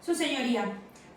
Su señoría,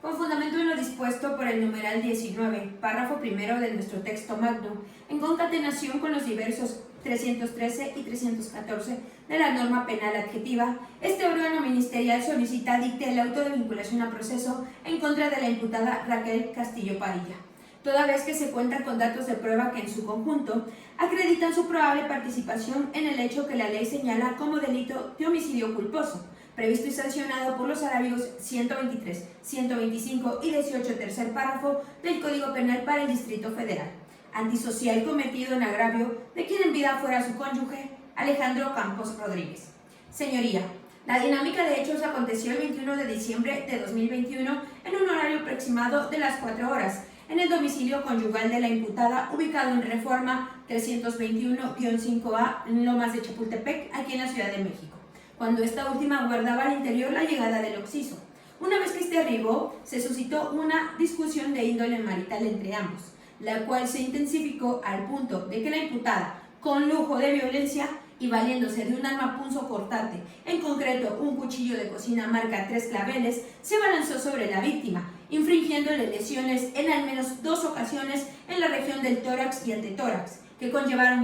con fundamento en lo dispuesto por el numeral 19, párrafo primero de nuestro texto magno, en concatenación con los diversos 313 y 314 de la norma penal adjetiva, este órgano ministerial solicita dicte el auto de vinculación a proceso en contra de la imputada Raquel Castillo Padilla, toda vez que se cuenta con datos de prueba que en su conjunto acreditan su probable participación en el hecho que la ley señala como delito de homicidio culposo, previsto y sancionado por los arábigos 123, 125 y 18 tercer párrafo del Código Penal para el Distrito Federal, antisocial cometido en agravio de quien en vida fuera su cónyuge, Alejandro Campos Rodríguez. Señoría, la dinámica de hechos aconteció el 21 de diciembre de 2021 en un horario aproximado de las 4 horas, en el domicilio conyugal de la imputada, ubicado en Reforma 321-5A, en Lomas de Chapultepec, aquí en la Ciudad de México, cuando esta última aguardaba al interior la llegada del occiso. Una vez que este arribó, se suscitó una discusión de índole marital entre ambos, la cual se intensificó al punto de que la imputada, con lujo de violencia y valiéndose de un arma punzocortante, en concreto un cuchillo de cocina marca 3 claveles, se abalanzó sobre la víctima, infringiéndole lesiones en al menos 2 ocasiones en la región del tórax y antetórax, que conllevaron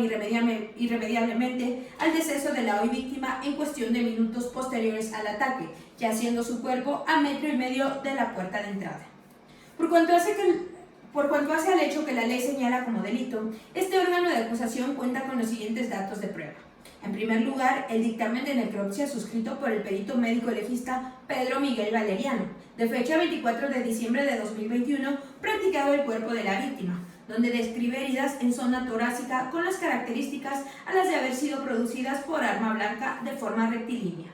irremediablemente al deceso de la hoy víctima en cuestión de minutos posteriores al ataque, yaciendo su cuerpo a 1,5 metros de la puerta de entrada. Por cuanto hace al hecho que la ley señala como delito, este órgano de acusación cuenta con los siguientes datos de prueba. En primer lugar, el dictamen de necropsia suscrito por el perito médico legista Pedro Miguel Valeriano, de fecha 24 de diciembre de 2021, practicado el cuerpo de la víctima, donde describe heridas en zona torácica con las características a las de haber sido producidas por arma blanca de forma rectilínea.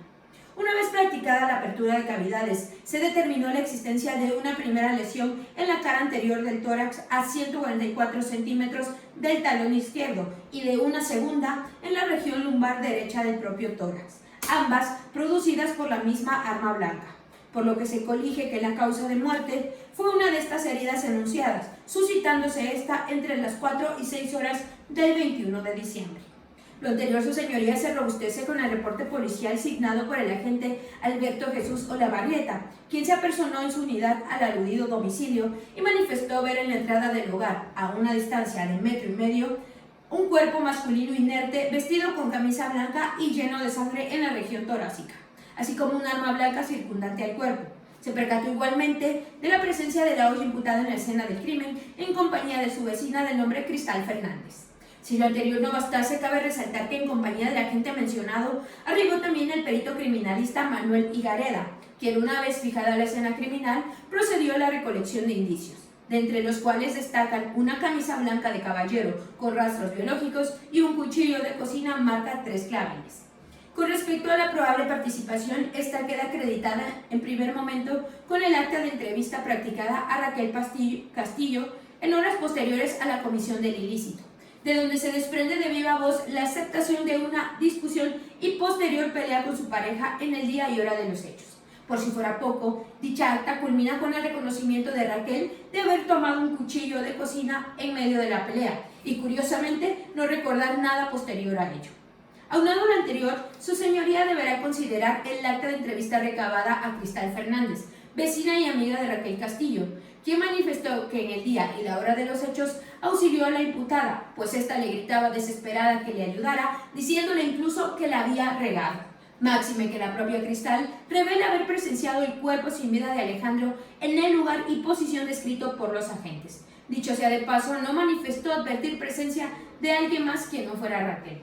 Una vez practicada la apertura de cavidades, se determinó la existencia de una primera lesión en la cara anterior del tórax a 144 centímetros del talón izquierdo y de una segunda en la región lumbar derecha del propio tórax, ambas producidas por la misma arma blanca, por lo que se colige que la causa de muerte fue una de estas heridas enunciadas, suscitándose esta entre las 4 y 6 horas del 21 de diciembre. Lo anterior, su señoría, se robustece con el reporte policial signado por el agente Alberto Jesús Olavarrieta, quien se apersonó en su unidad al aludido domicilio y manifestó ver en la entrada del hogar, a una distancia de 1,5 metros, un cuerpo masculino inerte vestido con camisa blanca y lleno de sangre en la región torácica, así como un arma blanca circundante al cuerpo. Se percató igualmente de la presencia de la hoy imputada en la escena del crimen en compañía de su vecina de nombre Cristal Fernández. Si lo anterior no bastase, cabe resaltar que en compañía del agente mencionado arribó también el perito criminalista Manuel Higareda, quien una vez fijada la escena criminal procedió a la recolección de indicios, de entre los cuales destacan una camisa blanca de caballero con rastros biológicos y un cuchillo de cocina marca 3 claveles. Con respecto a la probable participación, esta queda acreditada en primer momento con el acta de entrevista practicada a Raquel Castillo en horas posteriores a la comisión del ilícito, de donde se desprende de viva voz la aceptación de una discusión y posterior pelea con su pareja en el día y hora de los hechos. Por si fuera poco, dicha acta culmina con el reconocimiento de Raquel de haber tomado un cuchillo de cocina en medio de la pelea y, curiosamente, no recordar nada posterior a ello. Aunado a lo anterior, su señoría deberá considerar el acta de entrevista recabada a Cristal Fernández, vecina y amiga de Raquel Castillo, quien manifestó que en el día y la hora de los hechos auxilió a la imputada, pues ésta le gritaba desesperada que le ayudara, diciéndole incluso que la había regado. Máxime que la propia Cristal revela haber presenciado el cuerpo sin vida de Alejandro en el lugar y posición descrito por los agentes. Dicho sea de paso, no manifestó advertir presencia de alguien más que no fuera Raquel.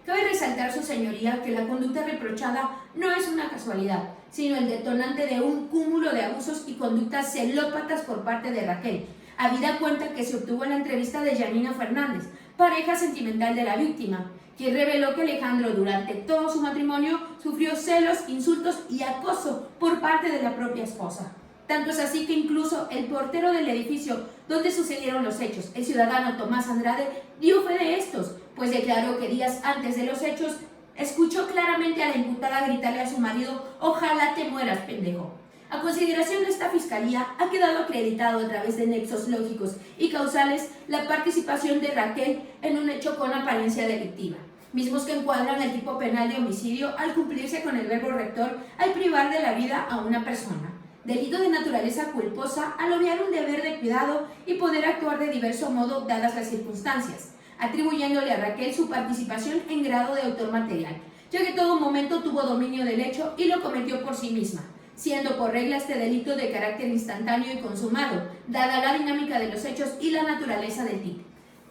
Cabe resaltar, su señoría, que la conducta reprochada no es una casualidad, sino el detonante de un cúmulo de abusos y conductas celópatas por parte de Raquel, habida cuenta que se obtuvo en la entrevista de Yanina Fernández, pareja sentimental de la víctima, quien reveló que Alejandro durante todo su matrimonio sufrió celos, insultos y acoso por parte de la propia esposa. Tanto es así que incluso el portero del edificio donde sucedieron los hechos, el ciudadano Tomás Andrade, dio fe de estos, pues declaró que días antes de los hechos escuchó claramente a la imputada gritarle a su marido: "Ojalá te mueras, pendejo". A consideración de esta fiscalía, ha quedado acreditado a través de nexos lógicos y causales la participación de Raquel en un hecho con apariencia delictiva, mismos que encuadran el tipo penal de homicidio al cumplirse con el verbo rector al privar de la vida a una persona, delito de naturaleza culposa al obviar un deber de cuidado y poder actuar de diverso modo dadas las circunstancias, atribuyéndole a Raquel su participación en grado de autor material, ya que todo momento tuvo dominio del hecho y lo cometió por sí misma, siendo por regla este delito de carácter instantáneo y consumado, dada la dinámica de los hechos y la naturaleza del tipo,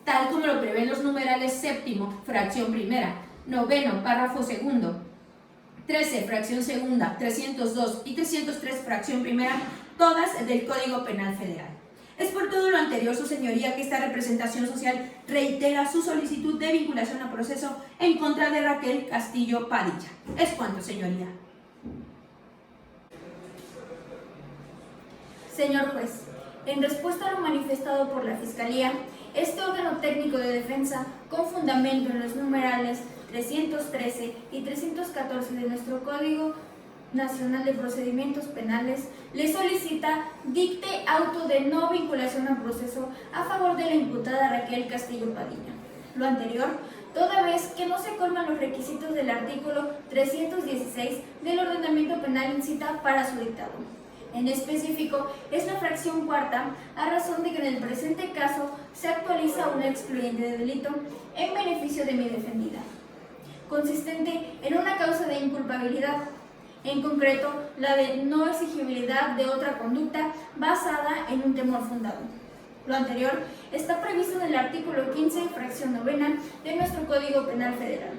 tal como lo prevén los numerales séptimo, fracción primera, noveno, párrafo segundo, 13, fracción segunda, 302 y 303, fracción primera, todas del Código Penal Federal. Es por todo lo anterior, su señoría, que esta representación social reitera su solicitud de vinculación a proceso en contra de Raquel Castillo Padilla. Es cuanto, señoría. Señor juez, en respuesta a lo manifestado por la Fiscalía, este órgano técnico de defensa, con fundamento en los numerales 313 y 314 de nuestro Código Nacional de Procedimientos Penales, le solicita dicte auto de no vinculación a proceso a favor de la imputada Raquel Castillo Padilla. Lo anterior, toda vez que no se colman los requisitos del artículo 316 del ordenamiento penal in cita para su dictado. En específico, es la fracción cuarta, a razón de que en el presente caso se actualiza una excluyente de delito en beneficio de mi defendida, consistente en una causa de inculpabilidad, en concreto la de no exigibilidad de otra conducta basada en un temor fundado. Lo anterior está previsto en el artículo 15, fracción novena de nuestro Código Penal Federal.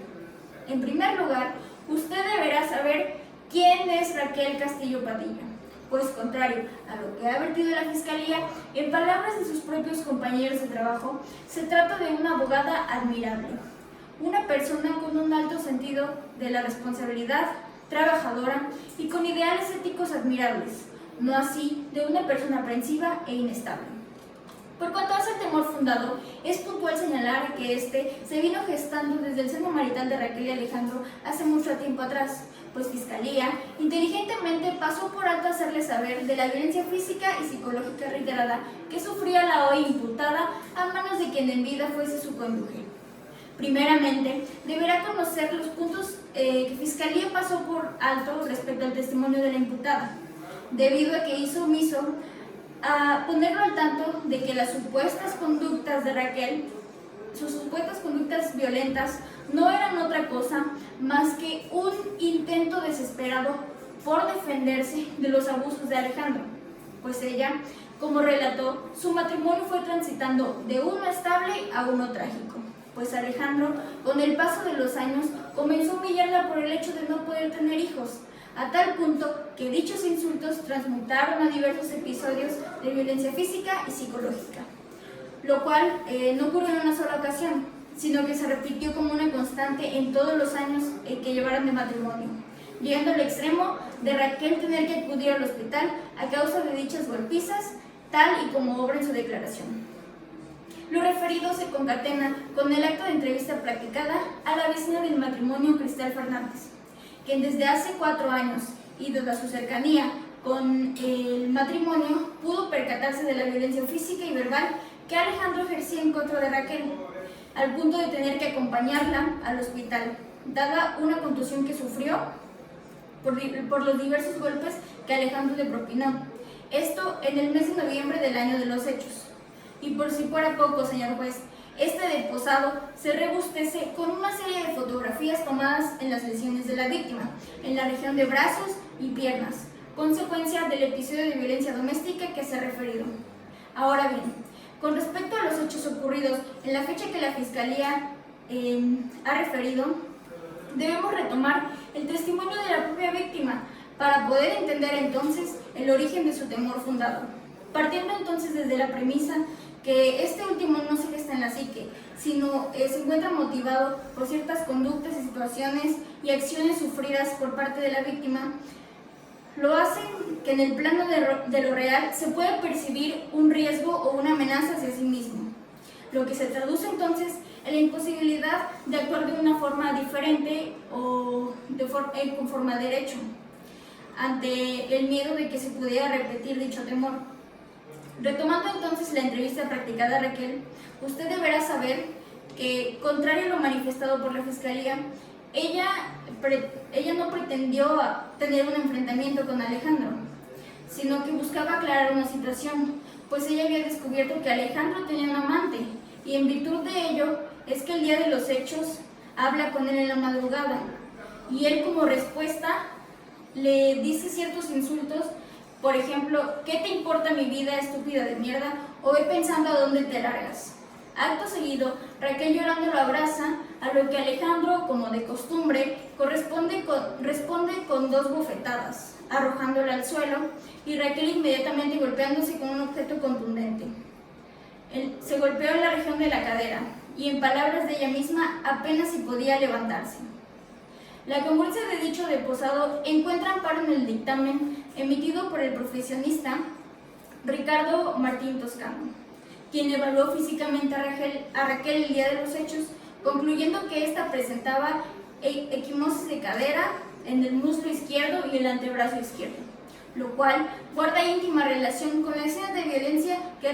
En primer lugar, usted deberá saber quién es Raquel Castillo Padilla, pues contrario a lo que ha advertido la Fiscalía, en palabras de sus propios compañeros de trabajo, se trata de una abogada admirable, una persona con un alto sentido de la responsabilidad, trabajadora y con ideales éticos admirables, no así de una persona aprensiva e inestable. Por cuanto hace el temor fundado, es puntual señalar que este se vino gestando desde el seno marital de Raquel y Alejandro hace mucho tiempo atrás, pues Fiscalía inteligentemente pasó por alto hacerle saber de la violencia física y psicológica reiterada que sufría la hoy imputada a manos de quien en vida fuese su cónyuge. Primeramente, deberá conocer los puntos que Fiscalía pasó por alto respecto al testimonio de la imputada, debido a que hizo omiso a ponerlo al tanto de que las supuestas conductas de Raquel, sus supuestas conductas violentas, no eran otra cosa más que un intento desesperado por defenderse de los abusos de Alejandro, pues ella, como relató, su matrimonio fue transitando de uno estable a uno trágico, pues Alejandro, con el paso de los años, comenzó a humillarla por el hecho de no poder tener hijos, a tal punto que dichos insultos transmutaron a diversos episodios de violencia física y psicológica, lo cual no ocurrió en una sola ocasión, sino que se repitió como una constante en todos los años que llevaron de matrimonio, llegando al extremo de Raquel tener que acudir al hospital a causa de dichas golpizas, tal y como obra en su declaración. Lo referido se concatena con el acto de entrevista practicada a la vecina del matrimonio, Cristal Fernández, quien desde hace 4 años y desde su cercanía con el matrimonio pudo percatarse de la violencia física y verbal que Alejandro ejercía en contra de Raquel, al punto de tener que acompañarla al hospital, dada una contusión que sufrió por los diversos golpes que Alejandro le propinó. Esto en el mes de noviembre del año de los hechos. Y por si fuera poco, señor juez, este deposado se rebustece con una serie de fotografías tomadas en las lesiones de la víctima, en la región de brazos y piernas, consecuencia del episodio de violencia doméstica que se ha referido. Ahora bien, con respecto a los hechos ocurridos en la fecha que la Fiscalía ha referido, debemos retomar el testimonio de la propia víctima para poder entender entonces el origen de su temor fundado, partiendo entonces desde la premisa que este último no se gesta en la psique, sino se encuentra motivado por ciertas conductas y situaciones y acciones sufridas por parte de la víctima, lo hacen que en el plano de lo real se pueda percibir un riesgo o una amenaza hacia sí mismo, lo que se traduce entonces en la imposibilidad de actuar de una forma diferente o conforme a derecho, ante el miedo de que se pudiera repetir dicho temor. Retomando entonces la entrevista practicada a Raquel, usted deberá saber que, contrario a lo manifestado por la Fiscalía, ella no pretendió tener un enfrentamiento con Alejandro, sino que buscaba aclarar una situación, pues ella había descubierto que Alejandro tenía un amante, y en virtud de ello es que el día de los hechos habla con él en la madrugada, y él como respuesta le dice ciertos insultos, por ejemplo, ¿qué te importa mi vida, estúpida de mierda? O ve pensando a dónde te largas. Acto seguido, Raquel llorando lo abraza, a lo que Alejandro, como de costumbre, responde con 2 bofetadas, arrojándola al suelo, y Raquel inmediatamente golpeándose con un objeto contundente. Se golpeó en la región de la cadera, y en palabras de ella misma, apenas si podía levantarse. La congruencia de dicho deposado encuentra amparo en el dictamen emitido por el profesionista Ricardo Martín Toscano, quien evaluó físicamente a Raquel el día de los hechos, concluyendo que ésta presentaba equimosis de cadera en el muslo izquierdo y el antebrazo izquierdo, lo cual guarda íntima relación con la escena de violencia que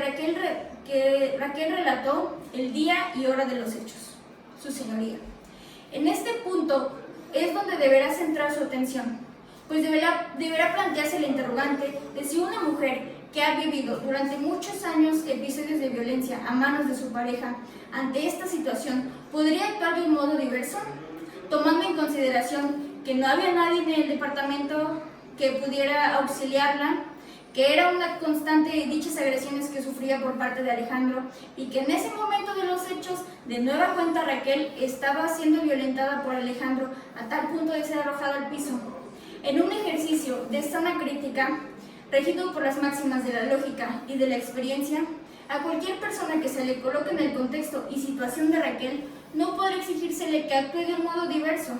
Raquel relató el día y hora de los hechos. Su señoría. En este punto es donde deberá centrar su atención, pues deberá plantearse el interrogante de si una mujer que ha vivido durante muchos años episodios de violencia a manos de su pareja, ante esta situación, podría actuar de un modo diverso, tomando en consideración que no había nadie en el departamento que pudiera auxiliarla, que era una constante dichas agresiones que sufría por parte de Alejandro, y que en ese momento de los hechos, de nueva cuenta Raquel estaba siendo violentada por Alejandro a tal punto de ser arrojada al piso. En un ejercicio de sana crítica, regido por las máximas de la lógica y de la experiencia, a cualquier persona que se le coloque en el contexto y situación de Raquel, no podrá exigírsele que actúe de un modo diverso,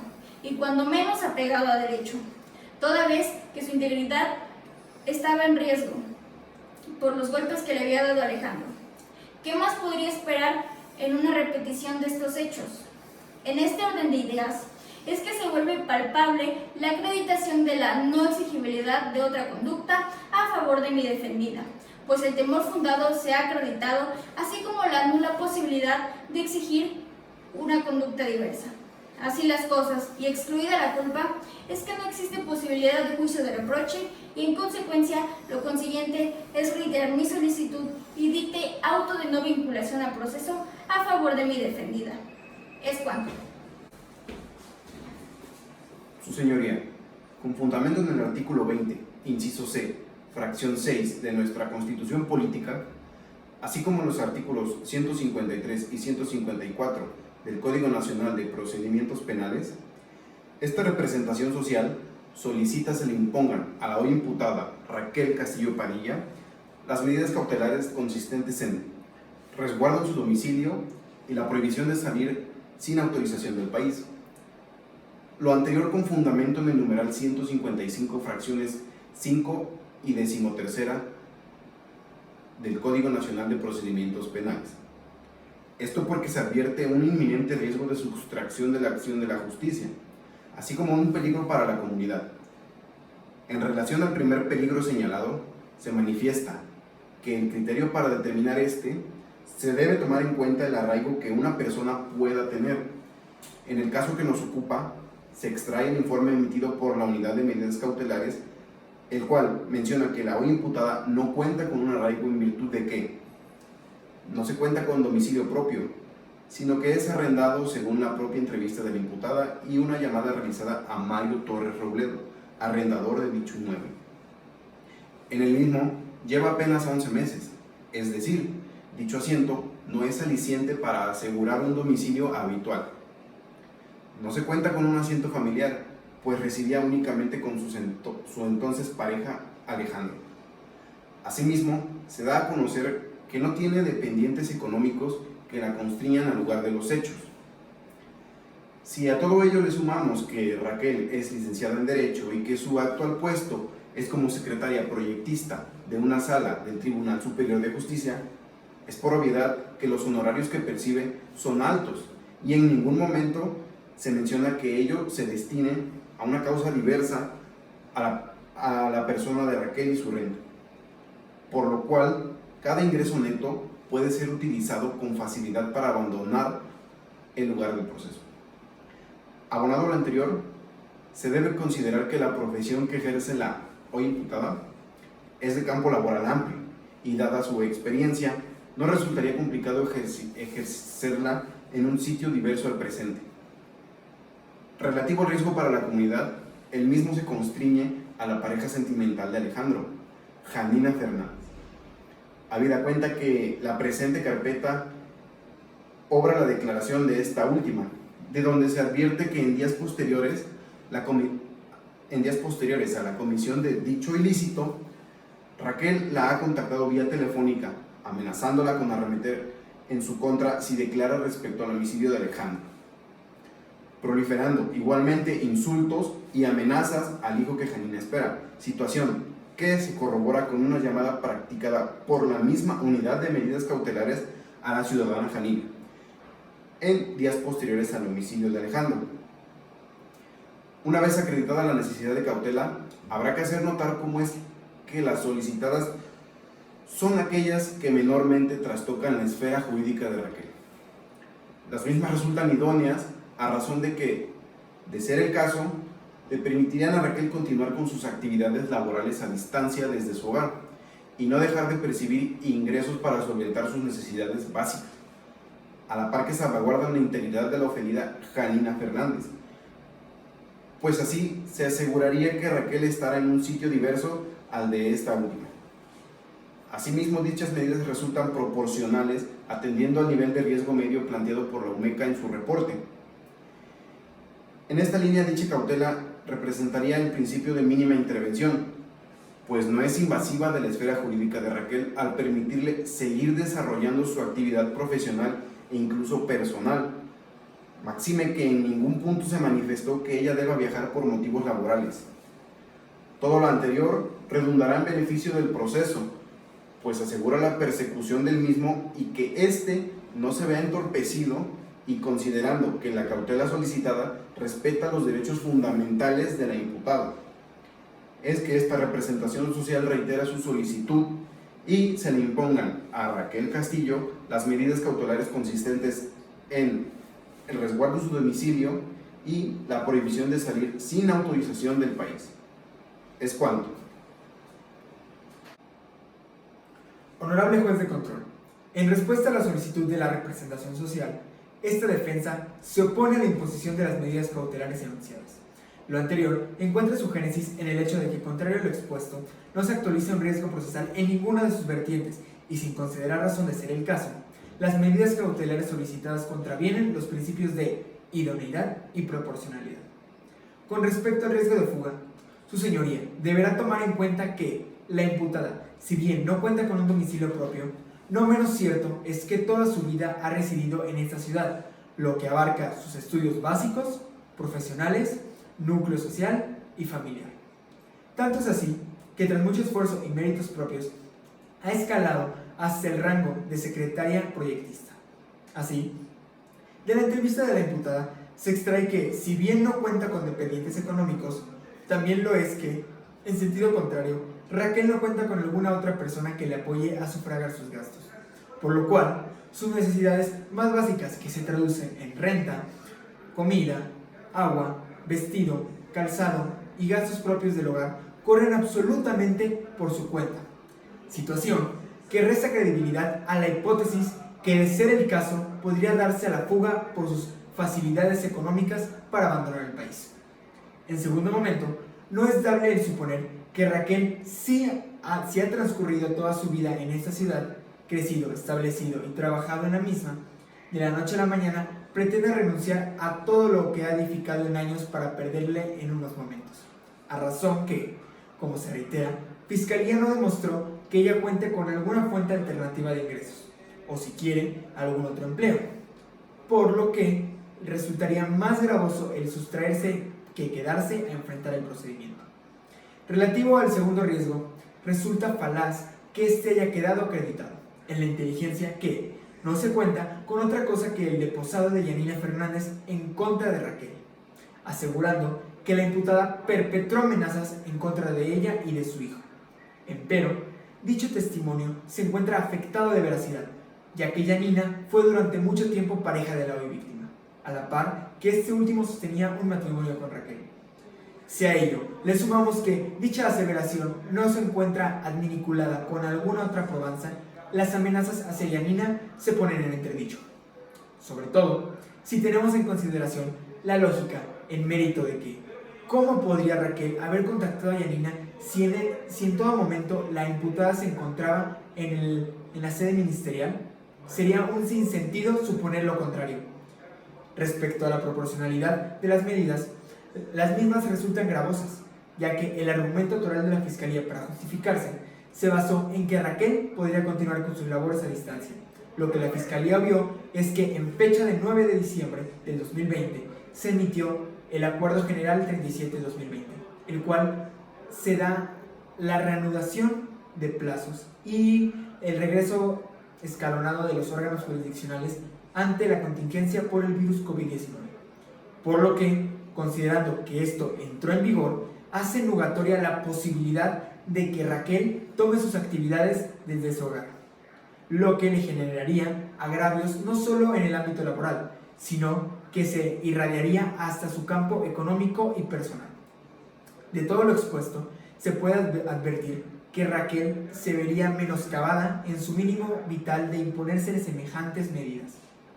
y cuando menos apegado a derecho, toda vez que su integridad estaba en riesgo por los golpes que le había dado Alejandro. ¿Qué más podría esperar en una repetición de estos hechos? En este orden de ideas, es que se vuelve palpable la acreditación de la no exigibilidad de otra conducta a favor de mi defendida, pues el temor fundado se ha acreditado, así como la nula posibilidad de exigir una conducta diversa. Así las cosas, y excluida la culpa, es que no existe posibilidad de juicio de reproche, y en consecuencia, lo consiguiente es reiterar mi solicitud y dicte auto de no vinculación a proceso a favor de mi defendida. Es cuanto. Su señoría, con fundamento en el artículo 20, inciso C, fracción 6 de nuestra Constitución Política, así como los artículos 153 y 154 del Código Nacional de Procedimientos Penales, esta representación social solicita se le impongan a la hoy imputada Raquel Castillo Padilla las medidas cautelares consistentes en resguardo en su domicilio y la prohibición de salir sin autorización del país. Lo anterior con fundamento en el numeral 155, fracciones 5 y 13ª del Código Nacional de Procedimientos Penales. Esto porque se advierte un inminente riesgo de sustracción de la acción de la justicia, así como un peligro para la comunidad. En relación al primer peligro señalado, se manifiesta que el criterio para determinar se debe tomar en cuenta el arraigo que una persona pueda tener. En el caso que nos ocupa, se extrae el informe emitido por la Unidad de Medidas Cautelares, el cual menciona que la hoy imputada no cuenta con un arraigo en virtud de que no se cuenta con domicilio propio, sino que es arrendado según la propia entrevista de la imputada y una llamada realizada a Mario Torres Robledo, arrendador de dicho inmueble. En el mismo lleva apenas 11 meses, es decir, dicho asiento no es aliciente para asegurar un domicilio habitual. No se cuenta con un asiento familiar, pues residía únicamente con su entonces pareja Alejandro. Asimismo, se da a conocer que no tiene dependientes económicos que la constriñan al lugar de los hechos. Si a todo ello le sumamos que Raquel es licenciada en Derecho y que su actual puesto es como secretaria proyectista de una sala del Tribunal Superior de Justicia, es por obviedad que los honorarios que percibe son altos y en ningún momento se menciona que ello se destine a una causa diversa a la persona de Raquel y su renta, por lo cual cada ingreso neto puede ser utilizado con facilidad para abandonar el lugar del proceso. Abonado lo anterior, se debe considerar que la profesión que ejerce la hoy imputada es de campo laboral amplio y dada su experiencia, no resultaría complicado ejercerla en un sitio diverso al presente. Relativo al riesgo para la comunidad, el mismo se constriñe a la pareja sentimental de Alejandro, Janina Fernández. Habida cuenta que la presente carpeta obra la declaración de esta última, de donde se advierte que en días posteriores a la comisión de dicho ilícito, Raquel la ha contactado vía telefónica, amenazándola con arremeter en su contra si declara respecto al homicidio de Alejandro, proliferando igualmente insultos y amenazas al hijo que Janina espera, situación que se corrobora con una llamada practicada por la misma unidad de medidas cautelares a la ciudadana Janina en días posteriores al homicidio de Alejandro. Una vez acreditada la necesidad de cautela, habrá que hacer notar cómo es que las solicitadas son aquellas que menormente trastocan la esfera jurídica de Raquel. Las mismas resultan idóneas a razón de que, de ser el caso, le permitirían a Raquel continuar con sus actividades laborales a distancia desde su hogar y no dejar de percibir ingresos para solventar sus necesidades básicas, a la par que salvaguardan la integridad de la ofendida Janina Fernández, pues así se aseguraría que Raquel estará en un sitio diverso al de esta última. Asimismo, dichas medidas resultan proporcionales atendiendo al nivel de riesgo medio planteado por la UMECA en su reporte. En esta línea, dicha cautela representaría el principio de mínima intervención, pues no es invasiva de la esfera jurídica de Raquel al permitirle seguir desarrollando su actividad profesional e incluso personal, máxime que en ningún punto se manifestó que ella deba viajar por motivos laborales. Todo lo anterior redundará en beneficio del proceso, pues asegura la persecución del mismo y que éste no se vea entorpecido, y considerando que la cautela solicitada respeta los derechos fundamentales de la imputada. Es que esta representación social reitera su solicitud y se le impongan a Raquel Castillo las medidas cautelares consistentes en el resguardo de su domicilio y la prohibición de salir sin autorización del país. Es cuanto. Honorable juez de control, en respuesta a la solicitud de la representación social, esta defensa se opone a la imposición de las medidas cautelares enunciadas. Lo anterior encuentra su génesis en el hecho de que, contrario a lo expuesto, no se actualiza un riesgo procesal en ninguna de sus vertientes y, sin considerar razón de ser el caso, las medidas cautelares solicitadas contravienen los principios de idoneidad y proporcionalidad. Con respecto al riesgo de fuga, su señoría deberá tomar en cuenta que la imputada, si bien no cuenta con un domicilio propio, no menos cierto es que toda su vida ha residido en esta ciudad, lo que abarca sus estudios básicos, profesionales, núcleo social y familiar. Tanto es así que tras mucho esfuerzo y méritos propios, ha escalado hasta el rango de secretaria proyectista. Así, de la entrevista de la imputada se extrae que, si bien no cuenta con dependientes económicos, también lo es que, en sentido contrario, Raquel no cuenta con alguna otra persona que le apoye a sufragar sus gastos, por lo cual sus necesidades más básicas, que se traducen en renta, comida, agua, vestido, calzado y gastos propios del hogar, corren absolutamente por su cuenta. Situación que resta credibilidad a la hipótesis que, de ser el caso, podría darse a la fuga por sus facilidades económicas para abandonar el país. En segundo momento, no es dable el suponer que Raquel sí ha transcurrido toda su vida en esta ciudad, crecido, establecido y trabajado en la misma, de la noche a la mañana pretende renunciar a todo lo que ha edificado en años para perderle en unos momentos, a razón que, como se reitera, Fiscalía no demostró que ella cuente con alguna fuente alternativa de ingresos, o si quiere, algún otro empleo, por lo que resultaría más gravoso el sustraerse que quedarse a enfrentar el procedimiento. Relativo al segundo riesgo, resulta falaz que éste haya quedado acreditado en la inteligencia que no se cuenta con otra cosa que el deposado de Janina Fernández en contra de Raquel, asegurando que la imputada perpetró amenazas en contra de ella y de su hijo. Empero, dicho testimonio se encuentra afectado de veracidad, ya que Janina fue durante mucho tiempo pareja de la hoy víctima, a la par que este último sostenía un matrimonio con Raquel. Si a ello le sumamos que dicha aseveración no se encuentra adminiculada con alguna otra probanza, las amenazas hacia Yanina se ponen en entredicho. Sobre todo, si tenemos en consideración la lógica en mérito de que, ¿cómo podría Raquel haber contactado a Yanina si en todo momento la imputada se encontraba en la sede ministerial? Sería un sinsentido suponer lo contrario. Respecto a la proporcionalidad de las medidas, las mismas resultan gravosas, ya que el argumento autoral de la Fiscalía para justificarse se basó en que Raquel podría continuar con sus labores a distancia. Lo que la Fiscalía vio es que en fecha de 9 de diciembre del 2020 se emitió el Acuerdo General 37-2020, el cual se da la reanudación de plazos y el regreso escalonado de los órganos jurisdiccionales ante la contingencia por el virus COVID-19. Por lo que, considerando que esto entró en vigor, hace nugatoria la posibilidad de que Raquel tome sus actividades desde su hogar, lo que le generaría agravios no solo en el ámbito laboral, sino que se irradiaría hasta su campo económico y personal. De todo lo expuesto, se puede advertir que Raquel se vería menoscabada en su mínimo vital de imponerse semejantes medidas.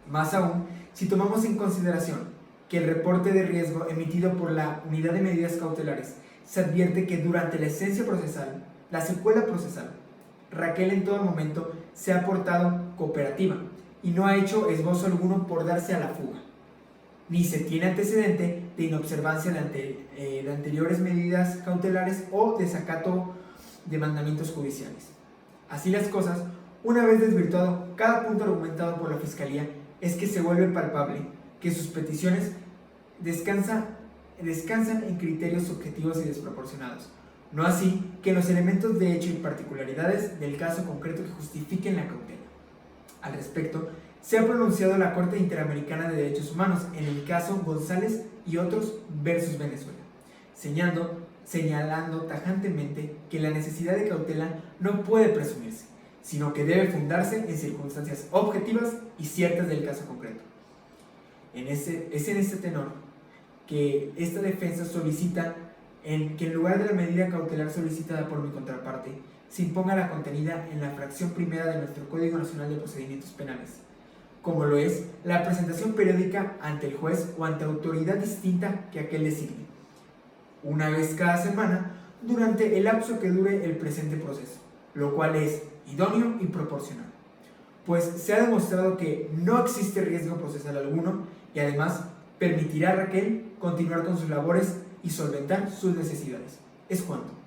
Más aún, si tomamos en consideración que el reporte de riesgo emitido por la Unidad de Medidas Cautelares se advierte que durante la secuela procesal, Raquel en todo momento se ha portado cooperativa y no ha hecho esbozo alguno por darse a la fuga, ni se tiene antecedente de inobservancia de anteriores medidas cautelares o desacato de mandamientos judiciales. Así las cosas, una vez desvirtuado cada punto argumentado por la Fiscalía, es que se vuelve palpable que sus peticiones descansan en criterios subjetivos y desproporcionados, no así que en los elementos de hecho y particularidades del caso concreto que justifiquen la cautela. Al respecto, se ha pronunciado la Corte Interamericana de Derechos Humanos en el caso González y otros versus Venezuela, señalando tajantemente que la necesidad de cautela no puede presumirse, sino que debe fundarse en circunstancias objetivas y ciertas del caso concreto. Es en este tenor que esta defensa solicita que en lugar de la medida cautelar solicitada por mi contraparte, se imponga la contenida en la fracción primera de nuestro Código Nacional de Procedimientos Penales, como lo es la presentación periódica ante el juez o ante autoridad distinta que aquel designe, una vez cada semana durante el lapso que dure el presente proceso, lo cual es idóneo y proporcional, pues se ha demostrado que no existe riesgo procesal alguno y además permitirá a Raquel continuar con sus labores y solventar sus necesidades. Es cuanto.